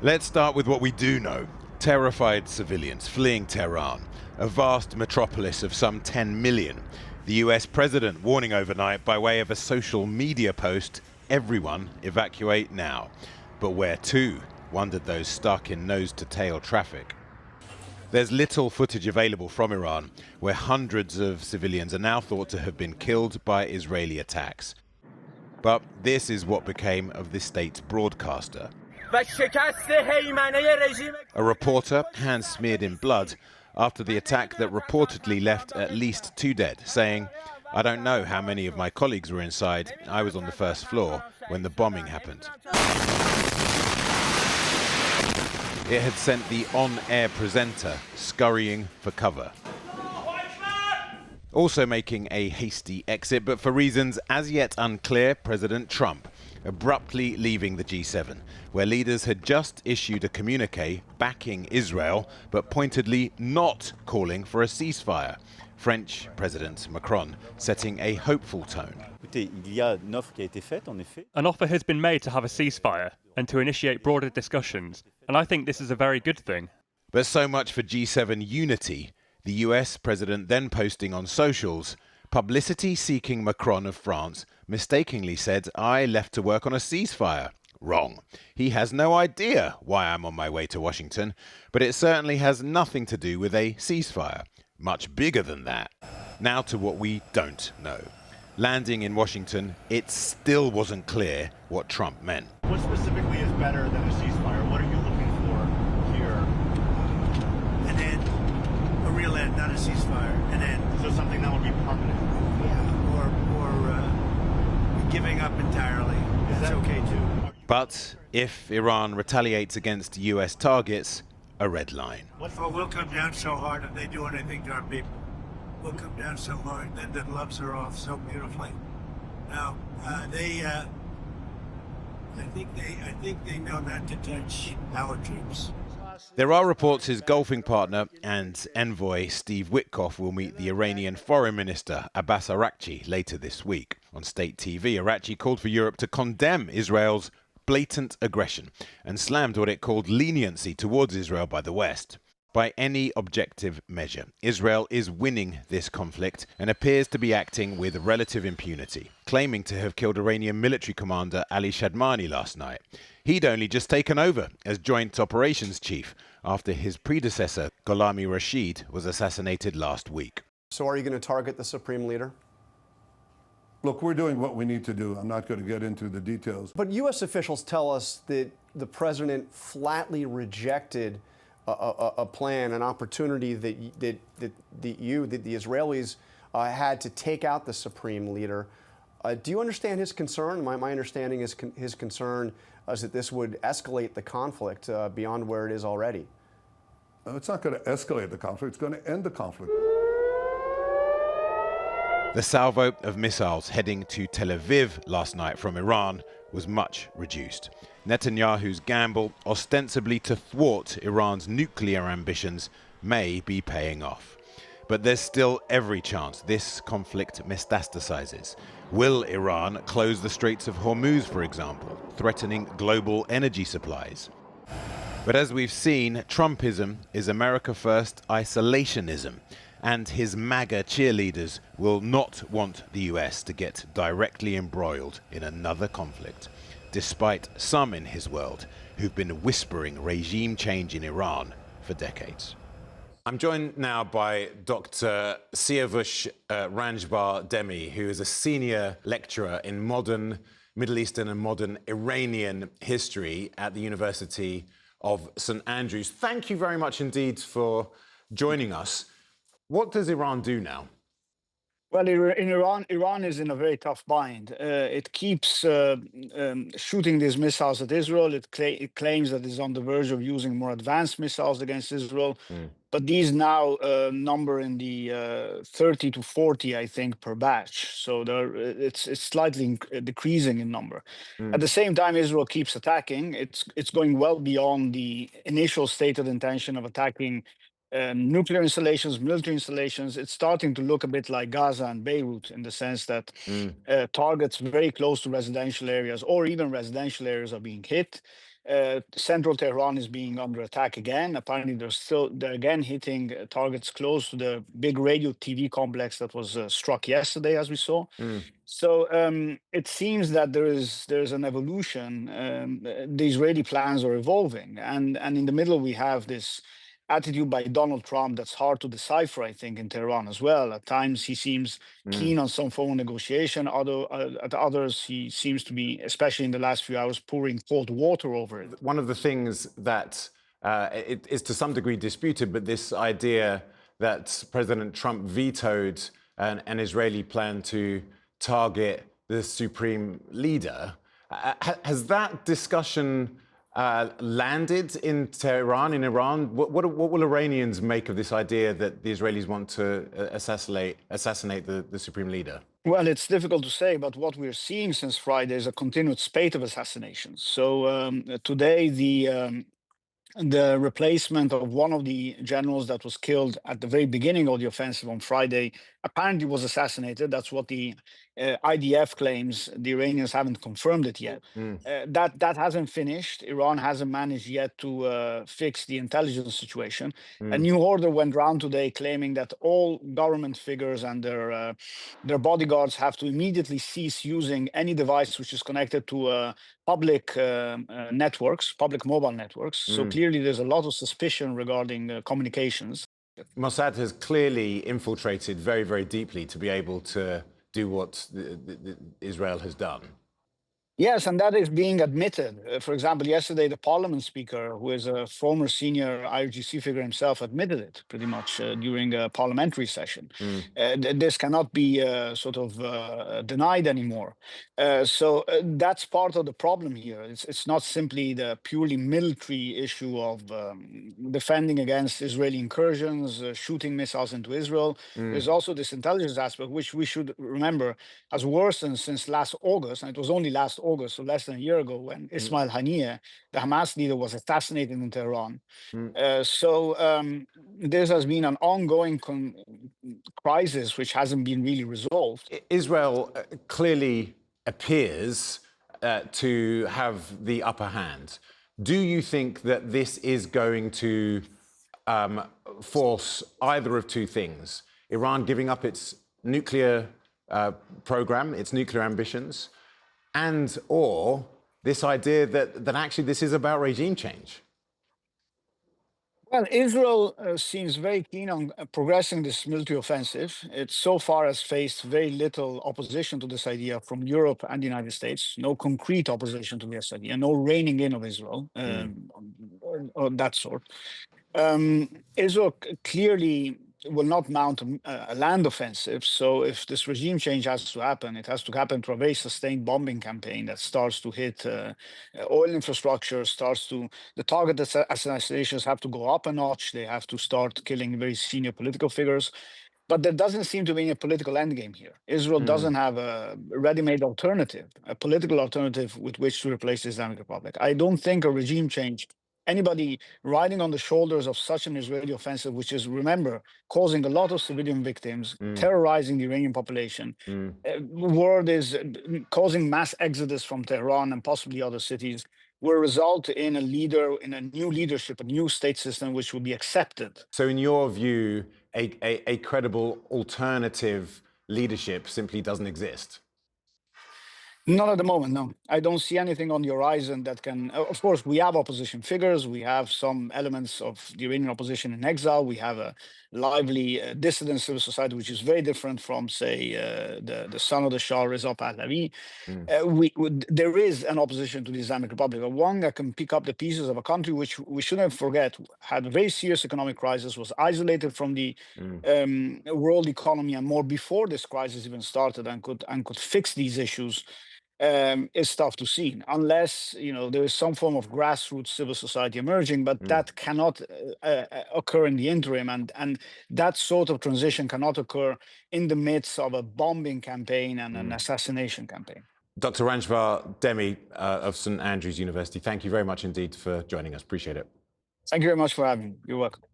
Let's start with what we do know. Terrified civilians fleeing Tehran, a vast metropolis of some 10 million. The US president warning overnight by way of a social media post, everyone evacuate now. But where to? Wondered those stuck in nose-to-tail traffic. There's little footage available from Iran, where hundreds of civilians are now thought to have been killed by Israeli attacks. But this is what became of the state's broadcaster. A reporter, hands smeared in blood, after the attack that reportedly left at least 2 dead, saying, "I don't know how many of my colleagues were inside. I was on the first floor when the bombing happened." It had sent the on-air presenter scurrying for cover. Also making a hasty exit, but for reasons as yet unclear, President Trump abruptly leaving the G7, where leaders had just issued a communiqué backing Israel, but pointedly not calling for a ceasefire. French President Macron setting a hopeful tone. An offer has been made to have a ceasefire and to initiate broader discussions, and I think this is a very good thing. But so much for G7 unity. The US president then posting on socials, publicity-seeking Macron of France mistakenly said, "I left to work on a ceasefire." Wrong. He has no idea why I'm on my way to Washington, but it certainly has nothing to do with a ceasefire. Much bigger than that. Now to what we don't know. Landing in Washington, it still wasn't clear what Trump meant. What specifically is better than a ceasefire? What are you looking for here? An end. A real end, not a ceasefire. An end. So something that would be permanent. Yeah, or giving up entirely. That's okay too. But if Iran retaliates against US targets, a red line. Oh, we'll come down so hard if they do anything to our people. We'll come down so hard that the gloves are off so beautifully. Now, I think they know not to touch our troops. There are reports his golfing partner and envoy Steve Witkoff will meet the Iranian Foreign Minister Abbas Araghchi later this week. On state TV, Araghchi called for Europe to condemn Israel's blatant aggression and slammed what it called leniency towards Israel by the West. By any objective measure, Israel is winning this conflict and appears to be acting with relative impunity, claiming to have killed Iranian military commander Ali Shadmani last night. He'd only just taken over as Joint Operations Chief after his predecessor, Gholami Rashid, was assassinated last week. So are you going to target the Supreme Leader? Look, we're doing what we need to do. I'm not going to get into the details. But U.S. officials tell us that the president flatly rejected a plan, an opportunity that the Israelis had to take out the Supreme Leader. Do you understand his concern? My understanding is his concern is that this would escalate the conflict beyond where it is already. It's not going to escalate the conflict. It's going to end the conflict. The salvo of missiles heading to Tel Aviv last night from Iran was much reduced. Netanyahu's gamble, ostensibly to thwart Iran's nuclear ambitions, may be paying off. But there's still every chance this conflict metastasizes. Will Iran close the Straits of Hormuz, for example, threatening global energy supplies? But as we've seen, Trumpism is America First isolationism, and his MAGA cheerleaders will not want the US to get directly embroiled in another conflict, despite some in his world who've been whispering regime change in Iran for decades. I'm joined now by Dr. Siavush Ranjbar Demi, who is a senior lecturer in modern Middle Eastern and modern Iranian history at the University of St. Andrews. Thank you very much indeed for joining us. What does Iran do now? Well, in Iran is in a very tough bind. It keeps shooting these missiles at Israel. It claims that it's on the verge of using more advanced missiles against Israel. But these now number in the 30 to 40, I think, per batch. So it's slightly decreasing in number. At the same time, Israel keeps attacking. It's going well beyond the initial stated intention of attacking nuclear installations, military installations. It's starting to look a bit like Gaza and Beirut in the sense that targets very close to residential areas or even residential areas are being hit. Central Tehran is being under attack again. Apparently, they're again hitting targets close to the big radio TV complex that was struck yesterday, as we saw. So it seems that there's an evolution. The Israeli plans are evolving, and in the middle we have this attitude by Donald Trump that's hard to decipher, I think, in Tehran as well. At times he seems keen on some form of negotiation. At others he seems to be, especially in the last few hours, pouring cold water over it. One of the things that it is to some degree disputed, but this idea that President Trump vetoed an Israeli plan to target the supreme leader, has that discussion landed in Tehran, in Iran? What will Iranians make of this idea that the Israelis want to assassinate the supreme leader? Well, it's difficult to say, but what we're seeing since Friday is a continued spate of assassinations. So today, the replacement of one of the generals that was killed at the very beginning of the offensive on Friday apparently was assassinated. That's what the IDF claims. The Iranians haven't confirmed it yet. That hasn't finished. Iran hasn't managed yet to fix the intelligence situation. A new order went round today claiming that all government figures and their bodyguards have to immediately cease using any device which is connected to public networks, public mobile networks. So clearly there's a lot of suspicion regarding communications. Mossad has clearly infiltrated very, very deeply to be able to do what Israel has done. Yes, and that is being admitted. For example, yesterday, the parliament speaker, who is a former senior IRGC figure himself, admitted it pretty much during a parliamentary session. This cannot be denied anymore. So that's part of the problem here. It's not simply the purely military issue of defending against Israeli incursions, shooting missiles into Israel. There's also this intelligence aspect, which we should remember has worsened since last August, and it was only last August, so less than a year ago, when Ismail Haniyeh, the Hamas leader, was assassinated in Tehran. This has been an ongoing crisis which hasn't been really resolved. Israel clearly appears to have the upper hand. Do you think that this is going to force either of two things? Iran giving up its nuclear program, its nuclear ambitions, and or this idea that actually this is about regime change? Well, Israel seems very keen on progressing this military offensive. It so far has faced very little opposition to this idea from Europe and the United States. No concrete opposition to this idea, no reining in of Israel, or that sort. Israel clearly will not mount a land offensive. So if this regime change has to happen, it has to happen through a very sustained bombing campaign that starts to hit oil infrastructure, the target assassinations have to go up a notch. They have to start killing very senior political figures. But there doesn't seem to be any political endgame here. Israel doesn't have a ready-made alternative, a political alternative with which to replace the Islamic Republic. I don't think a regime change, anybody riding on the shoulders of such an Israeli offensive, which is, remember, causing a lot of civilian victims, terrorizing the Iranian population, word is causing mass exodus from Tehran and possibly other cities, will result in a new leadership, a new state system, which will be accepted. So in your view, a credible alternative leadership simply doesn't exist? Not at the moment, no. I don't see anything on the horizon that can... Of course, we have opposition figures. We have some elements of the Iranian opposition in exile. We have a lively dissident civil society, which is very different from, say, the son of the Shah, Reza Pahlavi. There is an opposition to the Islamic Republic, one that can pick up the pieces of a country which we shouldn't forget had a very serious economic crisis, was isolated from the world economy and more before this crisis even started, and could fix these issues. Is tough to see unless there is some form of grassroots civil society emerging, but that cannot occur in the interim, and that sort of transition cannot occur in the midst of a bombing campaign and an assassination campaign. Dr. Ranjvar Demi of St. Andrews University, thank you very much indeed for joining us. Appreciate it. Thank you very much for having me. You're welcome.